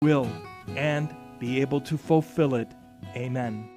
will and be able to fulfill it. Amen.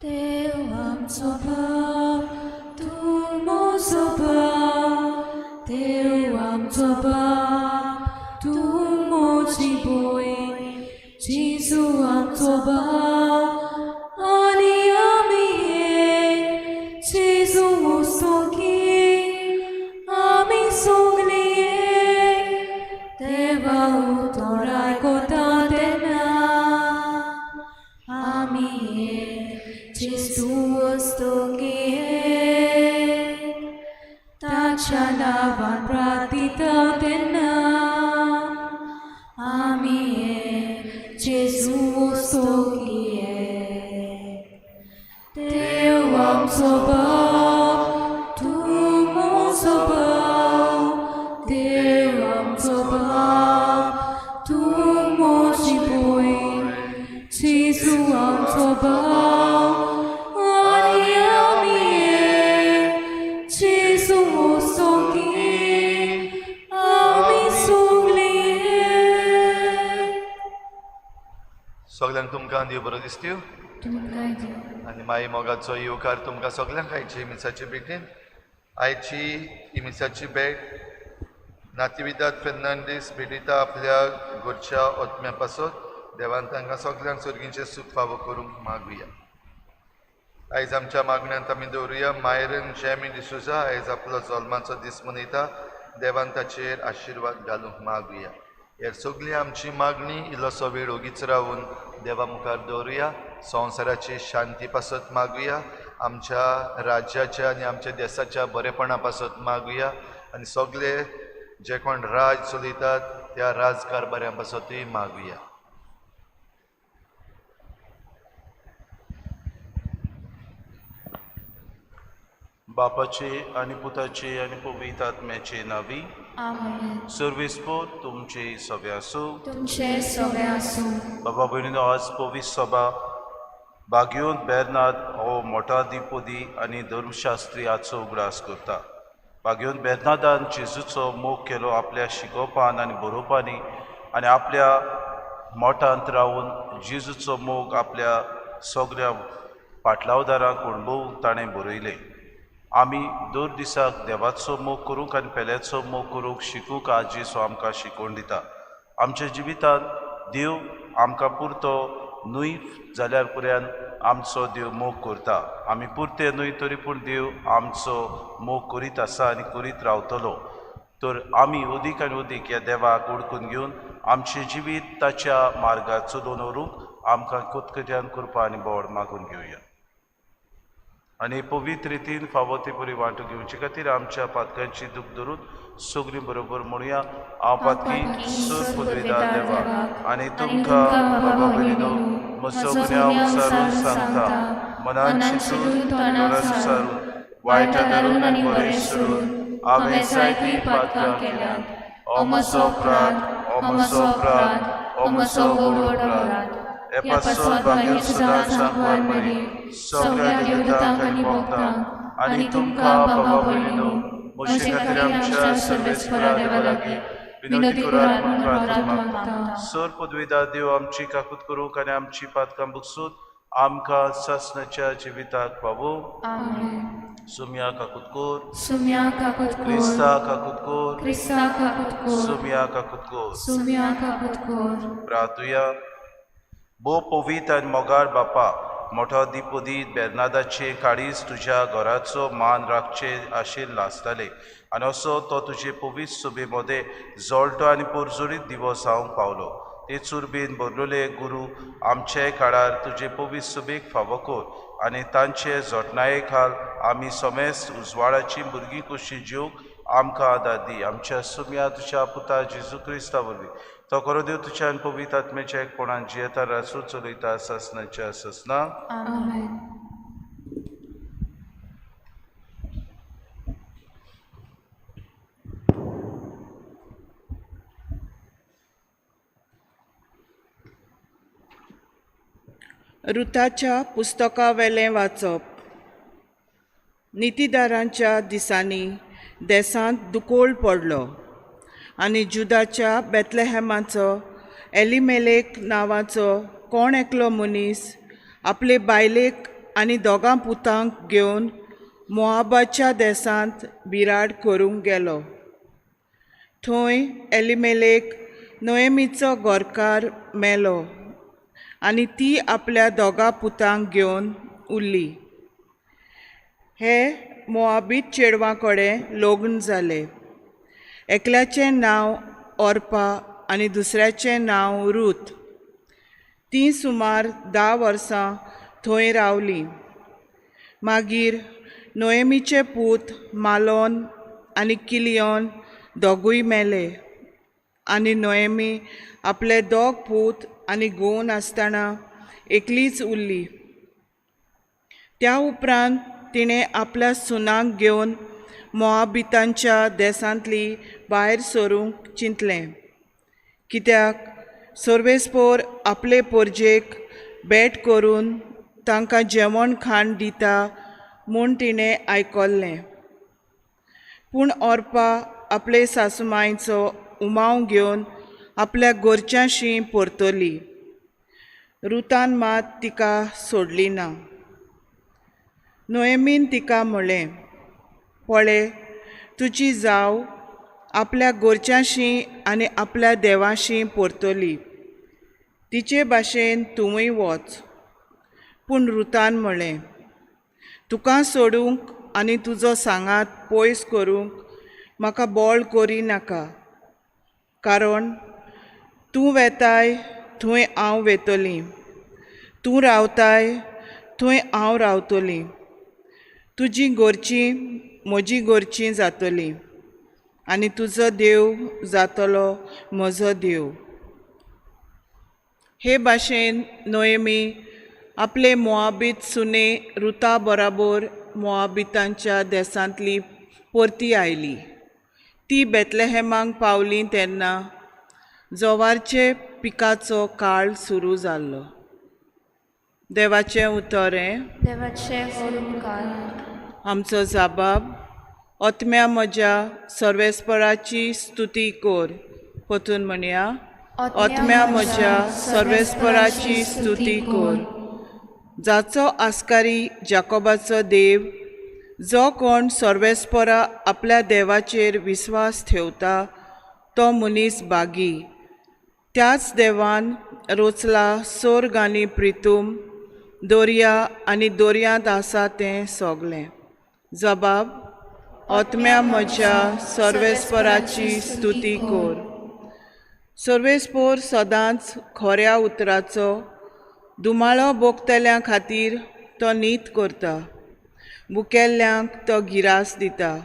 देव आमचो बाप तूं म्हजो बाप, देव आमचो बाप तूं म्हजी भयण, जेजू आमचो बाप आनी आमी एक, जेजू वस्तोकी आमी सगळीं एक, देवा उतोराय कोता तेन्ना आमी एक, जेजू वस्तोकी एक, ताच्या नांवान प्रार्थिता तेन्ना आमी एक, जेजू वस्तोकी एक. देव आमचो बाप तूं म्हजो बाप, देव आमचो बाप तूं म्हजी भयण, जेजू आमचो बाप आनी आमी एक, जेजू वस्तोकी आमी सगळीं एक. सगळ्यांक तुमकां देव बरो दिसत्यो तुमकां देव आनी माई मोगाचो येवकार तुमकां सगळ्यांक आयची इमिसाची भेटीन. आयची इमिसाची भेट नातिविदाद फेर्नांडीस भेटिता आपल्या घरच्या ओतम्या पासत. देवान तांकां सगळ्यांक सर्गीचें सूख फावो करूंक मागुया. आयज आमच्या मागण्यांत आमी दवरुया मायरन जेमी डिसुजा. आयज आपलो जल्माचो दीस मनयता. देवान ताचेर आशिर्वाद घालूंक मागुया. हेर सगळी आमची मागणी इल्लोसो वेळ ओगीच रावून देवा मुखार दवरुया. संवसाराची शांती पासत मागुया. आमच्या राज्याच्या आनी आमच्या देशाच्या बरेपणा पासत मागुया. आनी सगळे जे कोण राज चलयतात त्या राजकारभाऱ्या पासतूय मागुया. बापाचे आनी पुताचे आनी पवित्र आत्म्याचे नावी. आमेन. सर्वेस्पोर तुमचे सवे आसूं. तुमचे सगळे आसूं. बाबा भयणीनो, आज पवित्र सभा बागयोन बेर्नाद हो मोठा दिपोदी आनी धर्मशास्त्री हाचो उगडास करता. बागयोन बेर्नादान जेजूचो मोग केलो आपल्या शिकोवपान आनी बरोवपांनी, आनी आपल्या मोठांत रावून जेजूचो मोग आपल्या सगळ्या पाटलावदारांक अणभवूंक ताणें बरयलें. आमी दर दिसाक देवाचो मोग करूंक आनी पेल्याचो मोग करूंक शिकूंक आज जेजू आमकां शिकोवन दिता. आमच्या जिवितांत देव आमकां पुरतो न्हय जाल्यार पुऱ्यान आमचो देव मोग करता. आमी पुरते न्हय तरी पूण देव आमचो मोग करीत आसा आनी करीत रावतलो. तर आमी अदीक आनी अदीक ह्या देवाक ओळखून घेवन आमचें जिवीत ताच्या मार्गार चलोवन व्हरूंक आमकां कोतकोत्यान कृपा आनी बोड मागून घेवया. आनी पवित्र रितीन फावो ती बरी वांटून घेवचे खातीर आमच्या पातकांची दूख धरून सगळीं बरोबर म्हणुया. हांव पातकी सर पदवेदार देवाक आनी तुमकां बाबा भयणीनो म्हजो गुन्यांव विचारून सांगता. मनान चिंतून तोंडान विचारून वायटा धरून आनी बरें सोडून हांवें जायतीं पातकां केल्यात. हो म्हजो अपराध, हो म्हजो अपराध, हो म्हजो व्हड अपराध. हे पासत भाग्य सदांच सांगवार मेळ्ळी सगळ्या देवतांक आनी भक्तांक आनी तुमकां बाबा भयणीनो म्हजे खातीर आमच्या सर्वेस्परा देवा लागीं विनंती करात म्हूण प्रार्थना मागता. सर पदवेदार देव आमची काकूत करूंक आनी आमची पातकां बुकसून आमकां सासणाच्या जिविताक पावो. सुम्या काकूत कोर, सुम्या काकूत कोर, क्रिस्ता काकूत कोर, क्रिस्ता काकूत कोर, सुम्या काकूत कोर. सुम्या काकूत कोर. प्रार्थुया. बो पवित्र आनी मोगार बापा, मोठो दिपोदी बेर्नादाचे काळीज तुज्या घराचो मान राखचे आशिल्ले आसताले आनी असो तो तुजे पवित्र सभे मदें जोडटो आनी परजुरीत दिवस जावंक पावलो. ते चुरबेन भरलेले गुरू आमचे काळार तुजे पवित्र सभेक फावो कर आनी तांचे जोटणाये खाल आमी समेस्त उजवाडाची भुरगीं कशी जिवंक आमकां आदार दी. आमच्या सुम्या तुज्या पुता जेजू क्रिस्ता वरवीं तो करो देव तुज्या आनी पवित्र आत्म्याच्या एकपणान जियेता रासूं चलयता ससनाच्या ससना. आमेन. रुताच्या पुस्तका वेलें वाचप. नितीदारांच्या दिसांनी देसांत दुकोळ पडलो आनी जुदाच्या बेतलेहेमाचो एलिमेलेक नांवाचो कोण एकलो मनीस आपले बायलेक आनी दोगां पुतांक घेवन मोआबाच्या देसांत बिराड करूंक गेलो. थंय एलिमेलेक नोएमीचो गोरकार मेलो आनी ती आपल्या दोगां पुतांक घेवन उरली. हे मोआबीत चेडवां कडेन लग्न जालें. एकल्याचें नांव ओर्पा आनी दुसऱ्याचें नांव रूथ. ती सुमार 10 वर्सां थंय रावलीं. मागीर नोएमीचे पूत मालोन आनी किलियोन दोगूय मेले आनी नोएमी आपले दोग पूत आनी घोव आसतना एकलीच उरली. त्या उपरांत तिणें आपल्या सुनांक घेवन मोआबितांच्या देसांतली भायर सरूंक चिंतलें, कित्याक सर्वेस्पोर आपले पोरजेक भेट करून तांकां जेवण खाण दिता म्हूण तिणें आयकल्लें. पूण ओर्पा आपले सासूमांयचो उमाव घेवन आपल्या घरच्यांशी परतली. रुतान मात तिका सोडली ना. नोएमीन तिका म्हळें, पळय, तुजी जाव आपल्या घरच्यांशी आनी आपल्या देवाशी परतली. तिचे भाशेन तूंय वच. पूण रुतान म्हळें, तुका सोडूंक आनी तुजो सांगात पयस करूंक म्हाका बोळ करी नाका, कारण तूं वेताय थंय हांव वेतलीं, तूं रावताय थंय हांव रावतलीं. तुजी घरचीं म्हजी घरचीं जातलीं आनी तुजो देव जातलो म्हजो देव. हे भाशेन नोएमी आपले मोआबीत सुने रुता बराबर मोआबितांच्या देसांतली परती आयली. ती बेतलेहेमांक पावली तेन्ना जोवारचे पिकाचो काळ सुरू जाल्लो. देवाचें उतरें. देवाचे ओंकार. आमचो जाबाब. ओतम्या म्हज्या सर्वेस्पराची स्तुती कर. परतून म्हणया, ओतम्या म्हज्या सर्वेस्पराची स्तुती कर. जाचो आस्कारी जाकोबाचो देव, जो कोण सर्वेस्परा आपल्या देवाचेर विस्वास ठेवता तो मनीस बागी. त्याच देवान रोचला सोर्ग आनी प्रितूम, दोर्या आनी दोर्यांत आसा तें सोगलें. जबाब. ओतम्या म्हज्या सर्वेस्पराची स्तुती कर. सर्वेस्पोर सदांच खोऱ्या उतराचो दुमाळो भोगतल्यां खातीर तो नीत करता. भुकेल्ल्यांक तो गिरास दिता.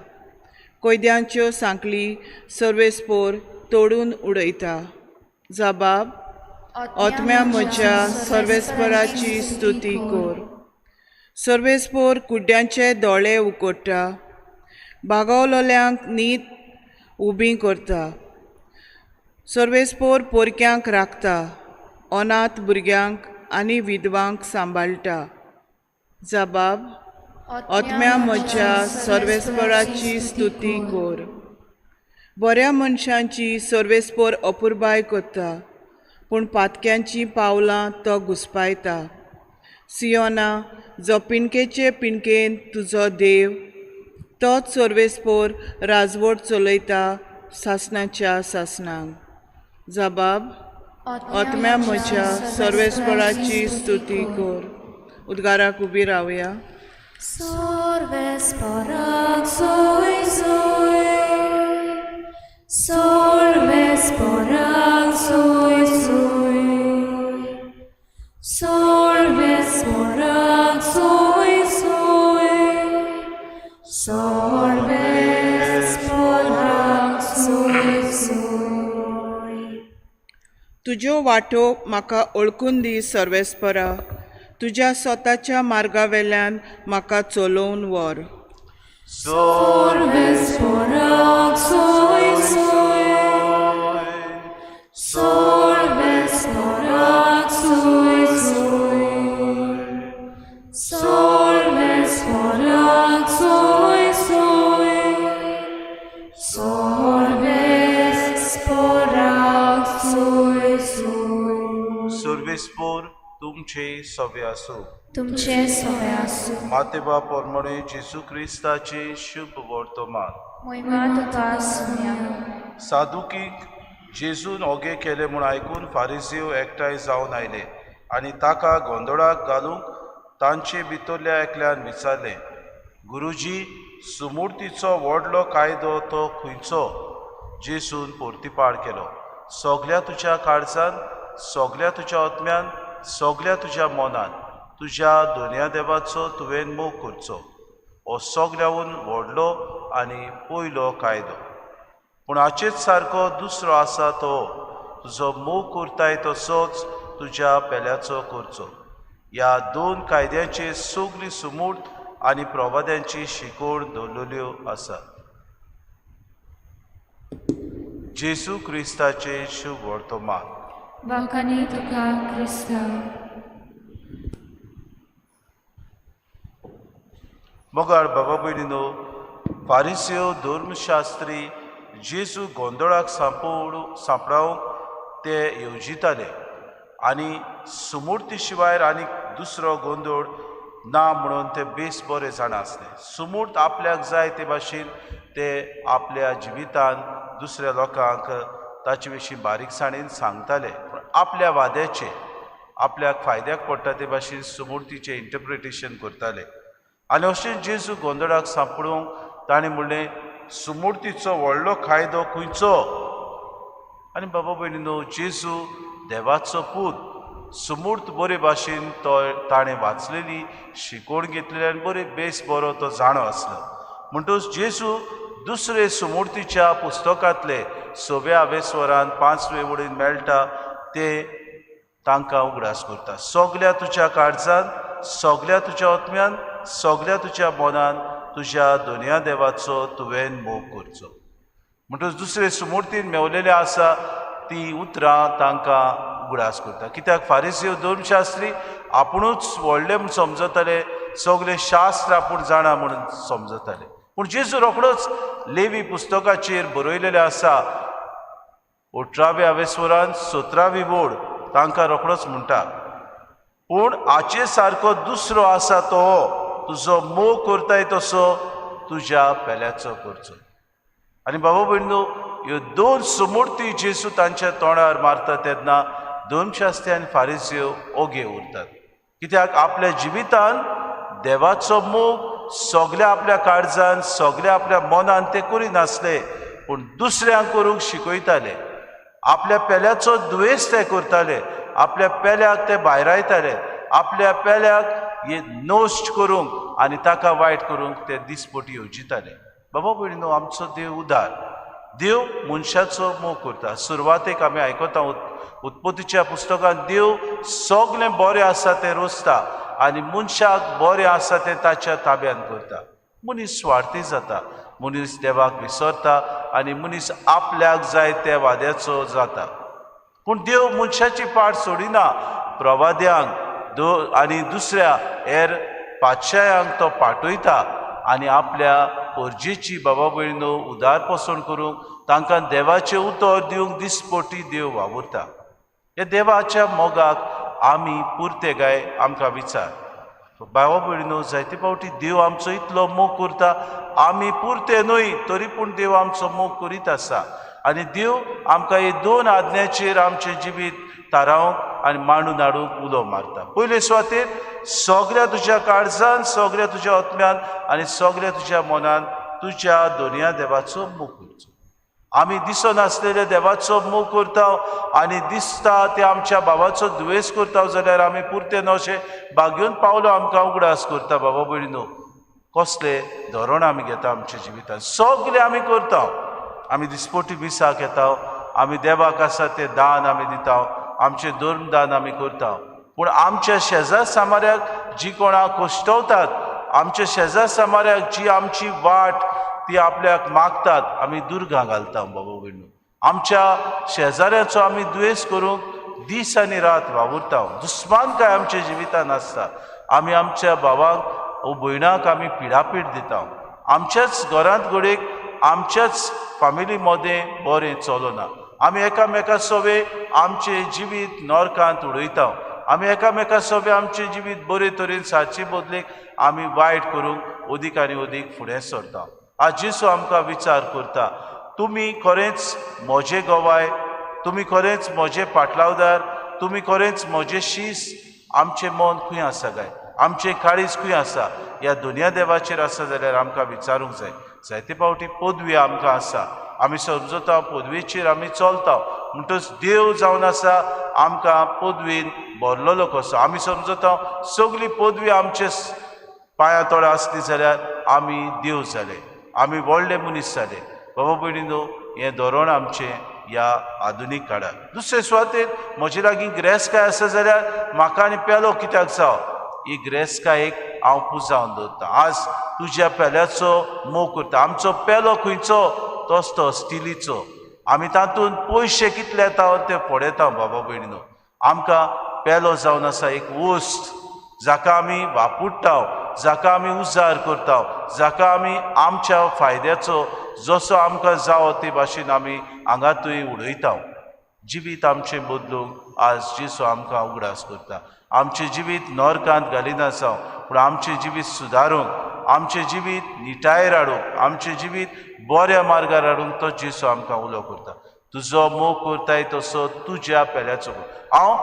कोयद्यांच्यो सांकली सर्वेस्पोर तोडून उडयता. जबाब. ओतम्या म्हज्या सर्वेस्पराची स्तुती कर. सर्वेस्पोर कुड्ड्यांचे दोळे उकोडटा. बागवलोल्यांक नीत उबीं करता. सर्वेस्पोर पोरक्यांक राखता. अनाथ भुरग्यांक आनी विधवांक सांबाळटा. जबाब. ओतम्या म्हज्या सर्वेस्पराची स्तुती कर. बऱ्या मनशांची सर्वेस्पोर अपुरबाय करता, पूण पातक्यांची पावलां तो घुस्पायता. सियोना, जो पिणकेचे पिणकेन तुजो देव, तोच सर्वेस्पोर राजवट चलयता सासणाच्या सासणांक. जबाब. ओतम्या म्हज्या सर्वेस्पराची स्तुती कर. उद्गाराक उबी रावया. Sorvesporak soy soy, Sorvesporak soy soy, Sorvesporak soy soy, Sorvesporak soy soy. तुज्यो वाटो म्हाका ओळखून दी सर्वेस्परा. तुज्या स्वताच्या मार्गावेल्यान म्हाका चलोवन व्हर. Sorvesporak soy soy, Sorvesporak soy soy, Sorvesporak soy soy, Sorvesporak soy soy. सर्वेस्पोर तूं तुमचे सवे आसूं. तुमचे सवे आसूं. मातेबा पोरमणे जेजू क्रिस्ताचे शुभ वर्तमान. महिमा तुका सुम्या. सादुकीक जेजून ओगे केले म्हूण आयकून फारिझेव एकठांय जावन आयले आनी ताका गोंदळाक घालूंक तांचे भितरल्या एकल्यान विचारलें, गुरुजी, सुमूर्तीचो व्हडलो कायदो तो खंयचो? जेजून परतीपाड केलो, सोगल्या तुज्या काळजान, सोगल्या तुज्या आत्म्यान, सोगल्या तुज्या मनान तुज्या दोनया देवाचो तुवें मोग करचो. हो सोगल्याहून व्हडलो आनी पयलो कायदो. पूण हाचेच सारको दुसरो आसा तो, तुजो मोग करताय तसोच तुज्या पेल्याचो करचो. ह्या दोन कायद्यांचे सगली सुमूर्त आनी प्रवाद्यांची शिकोण दवरलेल्यो आसात. जेजू क्रिस्ताचे शुभ वर्तमान. वाखाणी तुका क्रिस्ता. मोगाळ बाबा भयणीनो, फारिसेव धर्मशास्त्री जेजू गोंदळाक सांपडावंक ते येवजिताले आनी सुमूर्ती शिवाय आनी दुसरो गोंदळ ना म्हणून ते बेस बरे जाणा आसले. सुमूर्त आपल्याक जाय ते भाशेन ते आपल्या जिवितान दुसऱ्या लोकांक ताचे विशीं बारीकसाणेन सांगताले. पूण आपल्या वाद्याचे, आपल्याक फायद्याक पडटा ते भाशेन सुमूर्तीचें इंटरप्रिटेशन करताले. आनी अशें जेजू गोंदळाक सांपडूंक ताणें म्हणलें, सुमूर्तीचो व्हडलो कायदो खंयचो? आनी बाबा भयणीनो, जेजू देवाचो पूत. सुमूर्त बरे भाशेन तो ताणें वाचलेली, शिकोण घेतलेली आनी बरे बेस बरो तो जाणो आसलो. म्हणटच जेजू दुसरे सुमूर्तीच्या पुस्तकांतले 6व्या आवेस्वरान 5वे वडीन मेळटा ते तांकां उगडास करता. सोगल्या तुज्या काळजान, सोगल्या तुज्या आत्म्यान, सोगल्या तुज्या मनान तुज्या दोनया देवाचो तुवें मोग करचो. म्हणटच दुसरे सुमूर्तीन मेवलेले आसा ती उतरां तांकां उगडास करता. कित्याक फारिसेव धर्मशास्त्री आपुणूच व्हडले म्हूण समजताले, सगळे शास्त्र आपूण जाणा म्हणून समजताले. पूण जेजू रोखडोच लेवी पुस्तकाचेर बरयलेले आसा 18व्या आवेस्वरान 17वी वड तांकां रोखडोच म्हणटा, पूण हाचे सारको दुसरो आसा तो, तुजो मोग करताय तसो तुज्या पेल्याचो करचो. आनी बाबा भयणीनो, ह्यो दोन सुमूर्ती जेजू तांच्या तोंडार मारता तेन्ना धर्मशास्त्री आनी फारिसेव ओगे उरतात. कित्याक आपल्या जिवितान देवाचो मोग सोगल्या आपल्या काळजान, सोगल्या आपल्या मनान ते करिनासले, पूण दुसऱ्यांक करूंक शिकयताले. आपल्या पेल्याचो दुयेस ते करताले, आपल्या पेल्याक ते भायरायताले, आपल्या पेल्याक हे नोश्ट करूंक आनी ताका वायट करूंक ते दिसपटी येवजिताले. बाबा भयणीनो, आमचो देव उदार. देव मनशाचो मोग करता. सुरवातेक आमी आयकता उत्पत्तीच्या पुस्तकांत देव सगळें बरें आसा तें रोसता आनी मनशाक बरें आसा तें ताच्या ताब्यान करता. मनीस स्वार्थी जाता, मनीस देवाक विसरता आनी मनीस आपल्याक जाय त्या वाद्याचो जाता. पूण देव मनशाची पाट सोडिना. प्रवाद्यांक आनी दुसऱ्या हेर पातशायांक तो पाटयता आनी आपल्या परजेची बाबा भयणीनो उदार पसण करूंक तांकां देवाचें उतर दिवंक दिसपटी देव वावुरता. हे देवाच्या मोगाक आमी पुरते गाय आमकां विचार. बाबा भयणीनो, जायते फावटी देव आमचो इतलो मोग करता, आमी पुरते न्हय तरी पूण देव आमचो मोग करीत आसा. आनी देव आमकां हे दोन आज्ञाचेर आमचें जिवीत थारावंक आनी मांडून हाडूंक उलो मारता. पयले सुवातेर सोगल्या तुज्या काळजान, सोगल्या तुज्या आत्म्यान आनी सोगल्या तुज्या मनान तुज्या दोनया देवाचो मोग करचो. आमी दिसनासलेल्या देवाचो मोग करता आनी दिसता ते आमच्या भावाचो दुयेस करता जाल्यार आमी पुरते न्हय अशें बागेवन पावलो आमकां उगडास करता. बाबा भयणीनो, कसले धोरण आमी घेता आमच्या जिवितांत? सगळें आमी करता. आमी दिसपटी मिसाक येता, आमी देवाक आसा तें दान आमी दिता, आमचें धर्मदान आमी करता. पूण आमच्या शेजार सामाऱ्याक जी कोणाक कश्टवतात, आमच्या शेजार सामाऱ्याक जी आमची वाट ती आपल्याक मागतात, आमी दुर्गा घालता. बाबा भयणीनो, आमच्या शेजाऱ्याचो आमी दुयेस करूंक दीस आनी रात वावुरता. दुस्मानकाय आमच्या जिवितान आसता. आमी आमच्या भावाक वो भयणाक आमी पिडापीड दिता. आमच्याच घरांत घडयेक आमच्याच फामिली मदें बरें चलना. आमी एकामेका सोवे आमचें जिवीत नरकांत उडयता. आमी एकामेका सोबे आमचें जिवीत बरे तरेन सारचे बदलेक आमी वायट करूंक अदीक आनी अदीक फुडें सरता. आज जेसू आमकां विचार करता, तुमी खरेंच म्हजे गोवाय, तुमी खरेंच म्हजे पाटलावदार, तुमी खरेंच म्हजे शीस. आमचें मन खंय आसा काय, आमचें काळीज खंय आसा, ह्या दुनिया देवाचेर आसा जाल्यार आमकां विचारूंक जाय. जायते फावटी पदवी आमकां आसा, आमी समजता पदवेचेर आमी चलता, म्हणटच देव जावन आसा आमकां पदवेन भरलेलो कसो. आमी समजता सगली पदवी आमचे पांया तोळा आसली जाल्यार आमी देव जाले, आमी व्हडले मनीस जाले. बाबा भयणीनो, हें धोरण आमचें ह्या आधुनीक काळार. दुसरे सुवातेर म्हजे लागीं गिरेस्तकाय आसा जाल्यार म्हाका आनी पेलो कित्याक जावं, ही गिरेस्तकायेक हांव पुजावन दवरतां. आज तुज्या पेल्याचो मोग करता. आमचो पेलो खंयचो, तोच तो स्टिलीचो. आमी तातूंत पयशे कितले येता ते फोडयता. बाबा भयणीनो, आमकां पेलो जावन आसा एक वस्त, जाका आमी वापुट्टा, जाका आमी उजार करता, जाका आमी आमच्या फायद्याचो जसो आमकां जावो ते भाशेन आमी हांगातूय उडयता. जिवीत आमचें बदलूंक आज जेसू आमकां उगडास करता. आमचें जिवीत नरकांत घालिना जावं, पूण आमचें जिवीत सुदारूंक, आमचें जिवीत निटायेर हाडूंक, आमचें जिवीत बऱ्या मार्गार हाडूंक तो जेसू आमकां उलो करता. तुजो मोग करताय तसो तुज्या पेल्याचो. हांव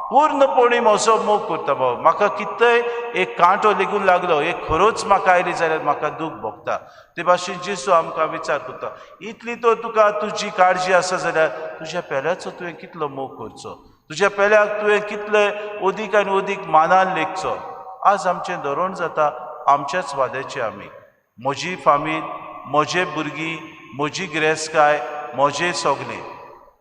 पूर्णपणी म्हजो मोग करता. बाबा, म्हाका कितेंय एक कांटो लेगून लागलो, एक खरोच म्हाका आयली जाल्यार म्हाका दूख भोगता. ते भाशेन जेसू आमकां विचार करता, इतली तो तुका तुजी काळजी आसा जाल्यार तुज्या पेल्याचो तुवें कितलो मोग करचो, तुज्या पेल्याक तुवें कितले अदीक आनी अदीक मानान लेखचो. आज आमचें धोरण जाता आमच्याच वाद्याचें. आमी म्हजी फामील, म्हजे भुरगीं, म्हजी गिरेस्तकाय, म्हजें सगलें.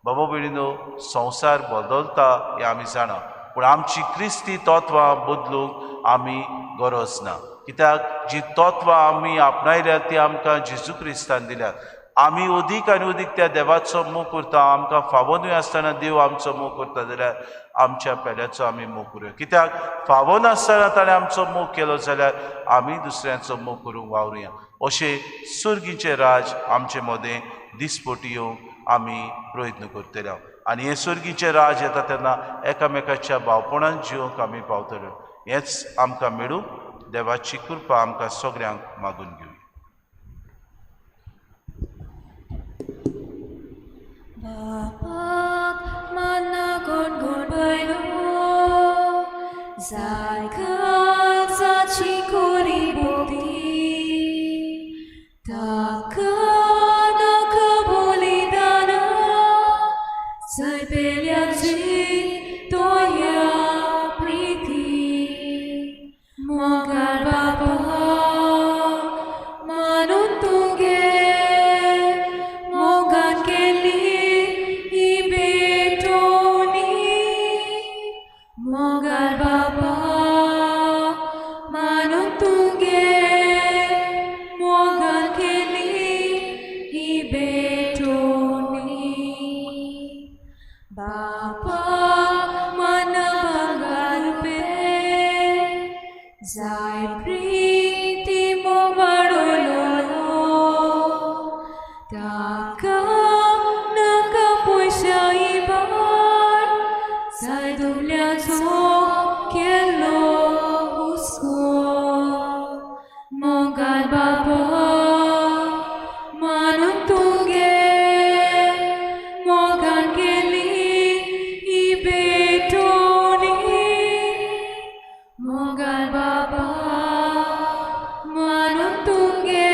बाबा भयणीनो, संवसार बदलता हें आमी जाणा, पूण आमची क्रिस्ती तत्वां बदलूंक आमी गरज ना. कित्याक जी तत्वां आमी आपणायल्यात ती आमकां जेजू क्रिस्तान दिल्यात. आमी अदीक आनी अदीक त्या देवाचो मोग करता. आमकां फावनूय आसतना देव आमचो मोग करता जाल्यार आमच्या पेल्याचो आमी मोग करूया. कित्याक फावो नासतना ताणें आमचो मोग केलो जाल्यार आमी दुसऱ्यांचो मोग करूंक वावरुया. अशें सुर्गीचें राज आमचे मदें दिसपटी येवंक आमी प्रयत्न करतले. आनी हें सुर्गीचें राज येता तेन्ना एकामेकाच्या भावपणान जिवंक आमी पावतले. हेंच आमकां मेळूंक देवाची कृपा आमकां सगळ्यांक मागून घेवया. बापाक माना गुणगुण बायलो, जायकाक जाची कोरी भोगती, ताका नाका बलिदाना, जाय पेल्याची तोया प्रिती. मोगाळ बापा मानून तुगे मोगान केली ही बेटोनी. मोगाळ बापा मानून तुगे मोगान केली ही बेटोनी. बापा मन बंगाल पे जाय प्रीती मोबाडलो, ताका नाका पयशा इबार, जाय दुबल्याचो केलो हुस्को. मोगाळ बाबा मानून तुगे मोगान केली ही बेटोनी. मोगाळ बाबा मानून तुगे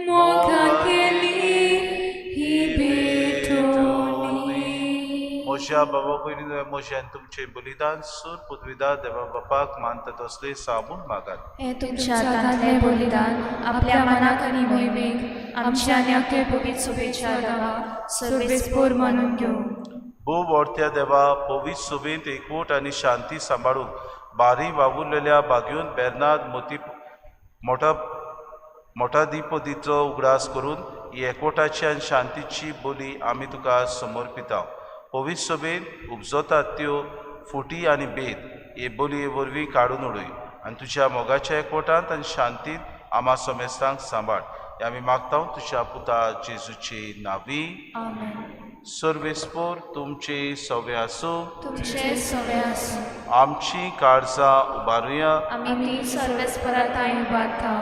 मोगान केली ही बेटोनी. म्हज्या बाबा भयणीनो, म्हज्यान तुमचें बलिदान सूर पदवीदार देवा बापाक मानता तसलें साबून मागात. हे तुमच्या हातांतलें बलिदान आपल्या मनाक आनी मोहिमेक आमच्या आनी अख्खे पवित्र सभेच्या देवा सर्वेस्पोर मानून घेवं. भोव व्हडत्या देवा, पवित्र सभेंत एकवट आनी शांती सांबाळूंक बारी वावुरलेल्या बागयोन बेर्नाद मोठा दिपदीचो उगडास करून ही एकवटाची आनी शांतीची बोली आमी तुका समर्पिता. पवित्र सभेंत उपजतात त्यो फुटी आनी भेद हे बोलये वरवीं काडून उडय आनी तुज्या मोगाच्या एकवटांत आनी शांतींत आम्हा समेस्तांक सांबाळ. हे आमी मागता तुज्या पुता जेजूचे नांवी. आमेन. सर्वेस्पोर तुमचे सवे आसूं, तुमचे सवे आसूं. आमची काळजां उबारुया. आमी ती सर्वेस्पराताय उबारता.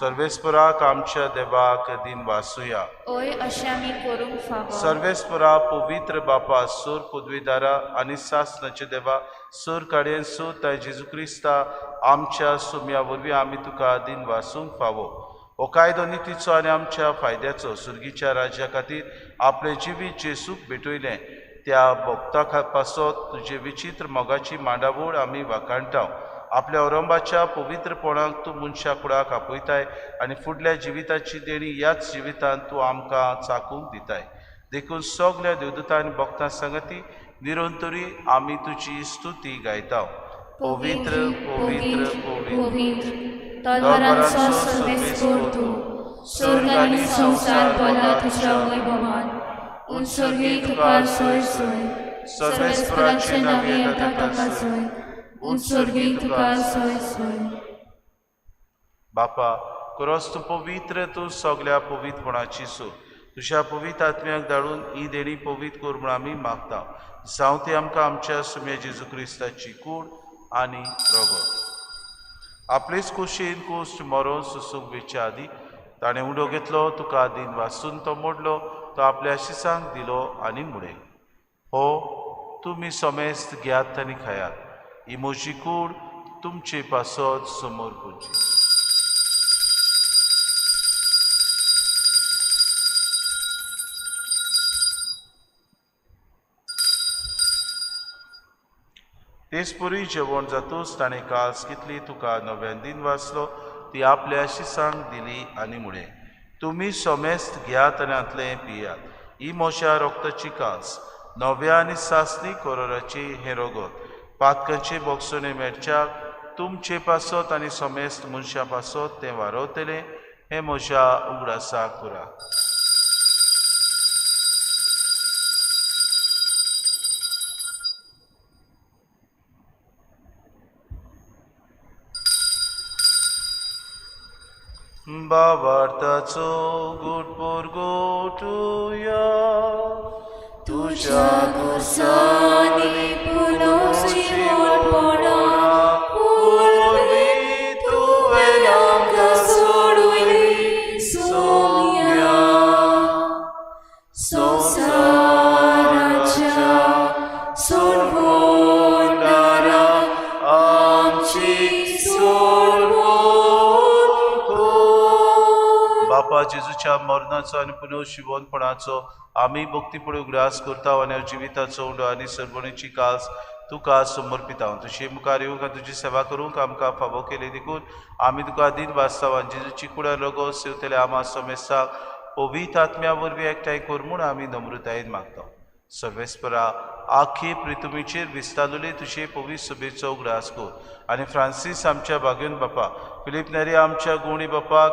सर्वेस्पराक आमच्या देवाक दिन वासुया. ओय अशें आमी करूंक फावो. सर्वेस्परा पवित्र बापा सोर पदवीदारा आनी सासनाचे देवा सोर काडयेन सोताय जेजू क्रिस्ता आमच्या सोम्या वरवीं आमी तुका दिन वासूंक फावो. हो कायदो नितीचो आनी आमच्या फायद्याचो सुर्गीच्या राज्या खातीर आपले जिवीत जेसूक भेटयलें त्या भक्ता पासत तुजे विचित्र मोगाची मांडावळ आमी वाखाणटाव. आपल्या औरंबाच्या पवित्रपणाक तूं मनशा कुळाक आपयताय आनी फुडल्या जिविताची देणी ह्याच जिवितांत तूं आमकां चाकूंक दिताय. देखून सगल्या देवदूतां आनी भक्तां संगती निरंतरी आमी तुजी स्तुती गायता. पवित्र पवित्र पवित्र तलवारांचो सर्वेस्पोर तूं. स्वर्ग आनी संवसार भरला तुज्या वैभवान. उत्सर्गीक तुका सोय सोय. सर्वेस्पराचे नांव येता ताका सोय. उत्सर्गीक तुका सोय सोय. बापा खरोच तूं पवित्र, तूं सगल्या पवित्रपणाची सो. तुज्या पवित्र आत्म्याक धाडून ही देणी पवित्र कर म्हूण आमी मागता. जावं ती आमकां आमच्या सुम्या जेजू क्रिस्ताची कूड आनी रगत. आपलेच कुशीन कुश्ट मरोन सुसूंक वेच्या आदी ताणें उडो घेतलो, तुका दिन वाचून तो मोडलो, तो आपल्या शिसांक दिलो आनी मुडे. हो तुमी समेस्त घेयात आनी खायात. ही म्हजी कूड तुमचे पासत समोर पुरची. तेच पुरी जेवण जातूच ताणें कास कितली तुका नव्यान दिन वाचलो, ती आपल्या शिसांक दिली आनी मुळे. तुमी समेस्त घेयात आनी आतले पियात. ही म्हज्या रोगताची कास, नव्या आनी सासणी कोरोराची हें रगत, पातकांचे बोगसोने मेळच्याक तुमचे पासत आनी समेस्त मनशा पासत तें वारवतलें. हें म्हज्या उगडासा करा. बाबार्थाचो गोटपोर गोटुया तुझ्या गोसानी पुनोची मोडपणा पूर्वी तुवें आमकां सोडूयली सोम्या. संवसाराच्या सोडवणारा आमची सोडवण. बापा जेजूच्या मरणाचो आनी पुनर्जिवनपणाचो आमी भक्तीपणे उगडास करता आनी जिविताचो उंडो आनी सरभणीची कास तुका समर्पिता. तुजे मुखार येवंक आनी तुजी सेवा करूंक आमकां फावो केले. देखून आमी तुका दिन वाचता आनी जेजूची कुडा रगत सेवतले आमा समेस्ताक पवित्र आत्म्या वरवीं एकठांय कर म्हूण आमी नम्रतायेन मागता. सर्वेस्परा आख्खी प्रितुमीचेर विस्तारलेले तुजे पवित्र सभेचो उगडास कर आनी फ्रांसीस आमच्या बागेन बापा, फिलीप नेरी आमच्या गुणी बापाक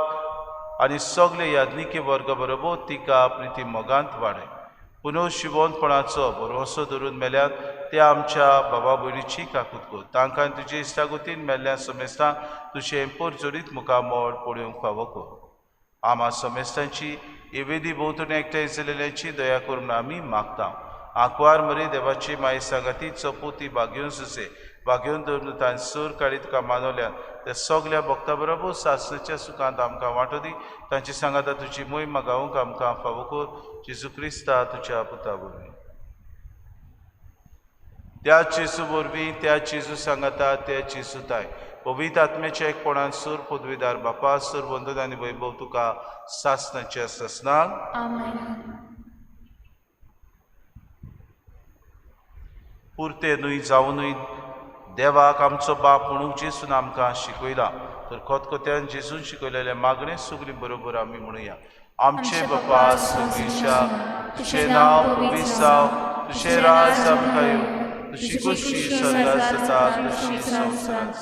आनी सगळे याज्ञिके वर्ग बरोबर तिका प्रिती मोगांत वाडय. पुनर्जिवनपणाचो भरवसो धरून मेल्यात त्या आमच्या बाबा भयणीची काकूत कर. तांकां तुजे इश्टागतीन मेल्ल्या समेस्तांक तुजें परजोरीत मुखामोल पळोवंक फावो कर. आमा समेस्तांची येवेदी भोंवतणी एकठांय जालेल्यांची दया करून आमी मागता. आंकवार मरे देवाची माय सांगाती चपोती बागेवन सुसे बागेवन दवरून तांणी सूर काडी तुका मानवल्यान त्या सगल्या भक्तां बरोबर सासणाच्या सुखांत आमकां वांटो दी. तांची सांगाता तुजी मोहीम गावूंक आमकां फावो कर. जेजू क्रिस्ता तुज्या पुता वरवीं. त्या जेजू वरवीं, त्या जेजू सांगाता, त्या जेजूताय पवित्र आत्म्याच्या एकपणान सूर पदवीदार बापा सूर वंदन आनी वैभव तुका सासणाच्या ससनाक. आमेन. पुरते न्हय जावनूय देवाक आमचो बाप म्हणून जेजून आमकां शिकयला. तर खतखत्यान जेजून शिकयलेले मागणें सगळी बरोबर आमी म्हणुया. आमचे बापा सगळीच्या तुजें नांव पवित्र जावं, तुजें राज आमकां येवं, तुजी कुशी स्वर्गांत जाता तशी संवसारांत.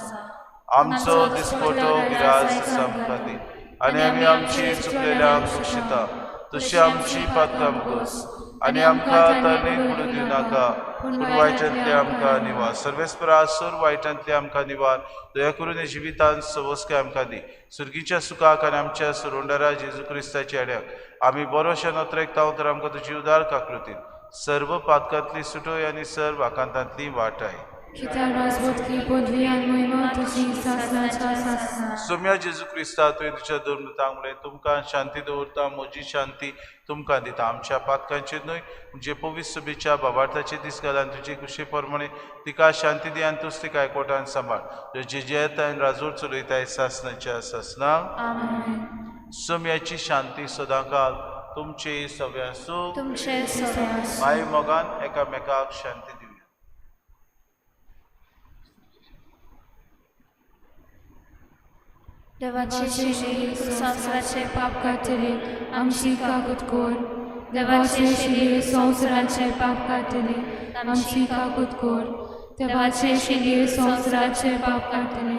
आमचो दिसपटो गिराज आमकां दी आनी आमी आमची चुकलेल्यांक बक्षिता तशी आमची पातकां बस आनी आमकां तरणेक पडूं दिवं नाका पूण वायटांतले आमकां निवार. सर्वेस्परा सूर वायटांतले आमकां निवार. दया करून हे जिवितांत सवस्काय आमकां दी. सुर्गीच्या सुखाक आनी आमच्या सुरोंडारा जेजू क्रिस्ताच्या आड्याक आमी बरोशा नोत्रेक तांव तर आमकां तुजी उदार काकृतीन सर्व पातकांतली सुटोय आनी सर्व आकांतांतली वाटाय. कित्याक राजवटकी पदवी आनी महिमा तुजी सासणाच्या सासना. सोम्या जेजू क्रिस्ता तुवें तुज्या धर्मतांक म्हणलें तुमकां शांती दवरता, म्हजी शांती तुमकां दिता. आमच्या पातकांचेर न्हय म्हणजे पवित्र सभेच्या बाबार्थाचे दीस घालान तुजे कुशे प्रमाणे तिका शांती दी आनी तूच तिका एकवटान सांबाळ. जे येता आनी राजवट चलयताय सासणाच्या सासनाक. आमेन. सोम्याची शांती सदांकाल तुमचे सगळ्या सूख तुमचे सगळ्या माय मोगान एकामेकाक शांती दिवया. देवाचे शिरी संवसाराचे पाप कातरी आमची काकूत कोर. देवाचे शिरी संवसाराचे पाप कातरी आमची काकूत कोर. देवाचे शिरी संवसाराचे पाप कातरी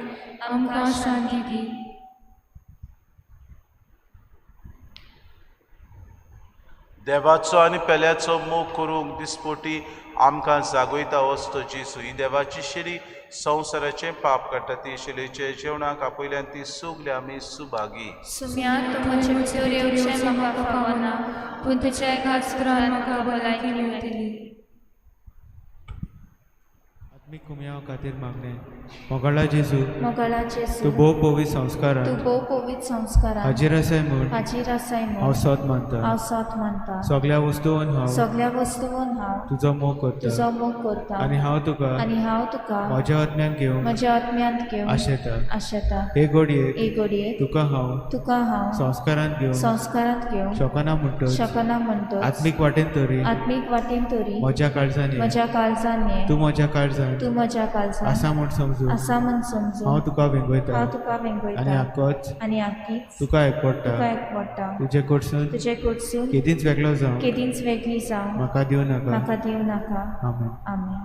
आमकां शांती दी. देवाचो आनी पेल्याचो मोग करूंक दिसपोटी आमकां जागोयता वचतो जेजू. ही देवाची शिरी संवसाराचें पाप काडटा. ती शिलेचे जेवणाक आपयल्यान ती सुगले आमी सुभागी. सुम्या तूं म्हजे भितर येवचें म्हाका फावना, पूण तुज्या घातरान म्हाका भलायकी मेळटली. आत्मीक कुमया खातीर मागणें. मोगाळा जेजू, मोगाळा तूं जेजू, भोव पवित्र संस्कारान तूं भोव पवित्र संस्कारान हाजीर आसाय म्हूण हाजीर आसाय हांव म्हूण सोत मानता. हांव सोत मानता. सगळ्या वस्तूंन हांव सगळ्या वस्तूंन हांव तुजो मोग तुजो करता मोग करता आनी हांव तुका आनी हांव तुका म्हज्या आत्म्यान घेवंक म्हज्या आत्म्यांत घेवन आशेता. आशेता. हे घडयेक एक घडयेक तुका हांव तुका हांव संस्कारान घेवंक संस्कारांत घेवन शकना म्हणटच शकना म्हणटच आत्मीक वाटेन तरी आत्मीक वाटेन तरी म्हज्या काळजांनी म्हज्या काळजान ये. तूं म्हज्या काळजान तूं म्हज्या काळजान आसा म्हूण समजून आसा म्हूण समजून हांव तुका वेंगयता हांव तुका आनी वेंगयता आक्कोच आनी आख्खीच तुका एकवडटा. तुका एकवडटा. तुजे कडसून तुजे कडसून केदींच वेगळो जावं केदींच वेगळी जावं म्हाका दिवं नाका. म्हाका दिवं नाका. आमेन. आमेन.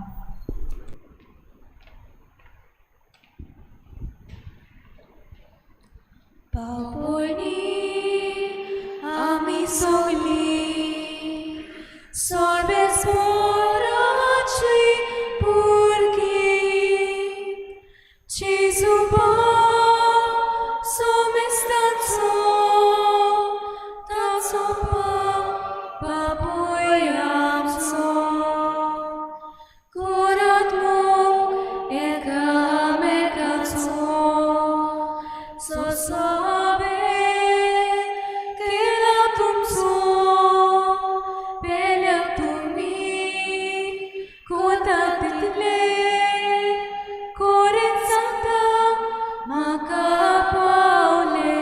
बाबोनी आमी सगली सर्वेस्पराची भुरगीं जेजू सोमेस्ताचो ताचो बाबूय आमचो कोरात मोग एकामेकाचो सोसावे केला तुमचो पेल्या तुमी कोता तितले कोरेन सांगता म्हाका पावले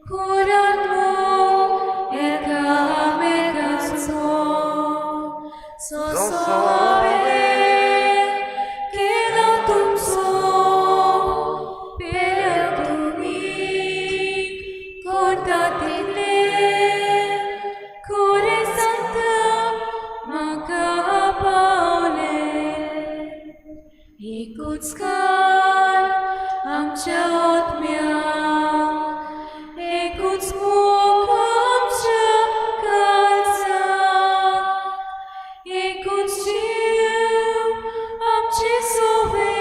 कोरात मोग एकामेकाचो सोसावे केला तुमचो पेल्या तुमी कोता तितले कोरेन सांगता म्हाका पावले. एकूच काळ आमच्या आत्म्याक एकूच मोग आमच्या काळजाक एकूच जीव आमचे सोबे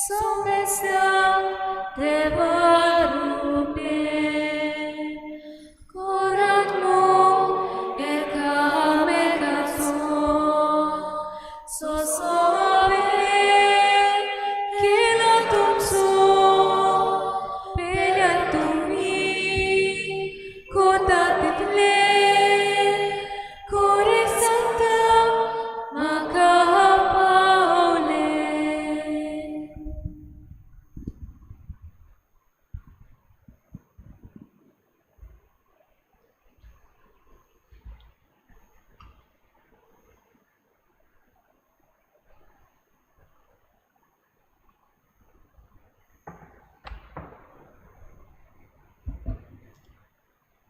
सोमेस्ताक देवा रुपे कोरात मोग एकामेकाचो सोसावे केला तुमचो पेल्या तुमी कोता तितले कोरे सांगता म्हाका पावले.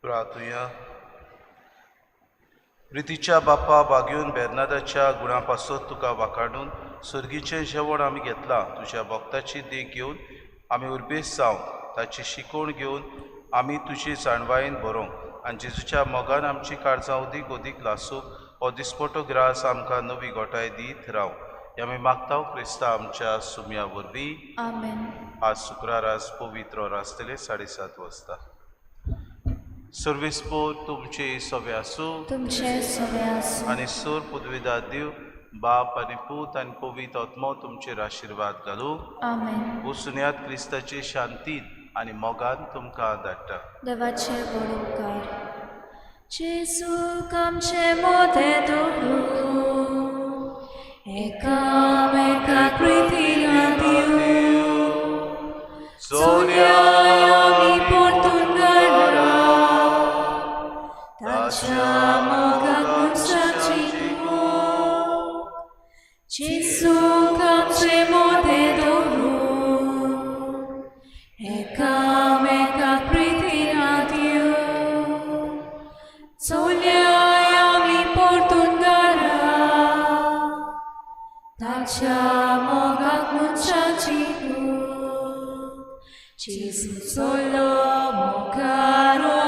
प्रार्थुया. प्रितीच्या बाप्पा बागेवन बेर्नादाच्या गुणापासून तुका वाकाडून सर्गीचें जेवण आमी घेतलां. तुज्या भक्ताची देख घेवन आमी उर्बेस जावं ताची शिकवण घेवन आमी तुजी जाणवायेन बरोवंक आनी जेजूच्या मोगान आमची काळजां उदीक उदीक लासूंक हो दिसपटो ग्रास आमकां नवी गोठाय दीत राव. हे आमी मागता क्रिस्ता आमच्या सुम्या वरवीं. आमेन. आज शुक्रार आज पवित्र आसतले 7:30 वाजता. सर्वेस्पोर तुमचे सवे आसूं तुमचे सवे आसूं आनी सूर पुदविदाद दिव बाप आनी पूत आनी पवित्र आत्मो तुमचेर आशिर्वाद घालूं आमेन. उसुन्यांत क्रिस्ताचे शांतीन आनी मोगान तुमकां धाडटा. देवाचे बड उपकार. जेजू आमचे मोते दवरूं एकामेकाक प्रितीला दिवं सोन्याय आमी परतून घरा ताच्या मोगाक मनशाची दिवं. जेजू आमचे मोते दवरूं एकामेकाक प्रितीला दिवं सोन्याय आमी परतून घरा ताच्या मोगाक मनशाची दूख. जेजू चलो मोगारो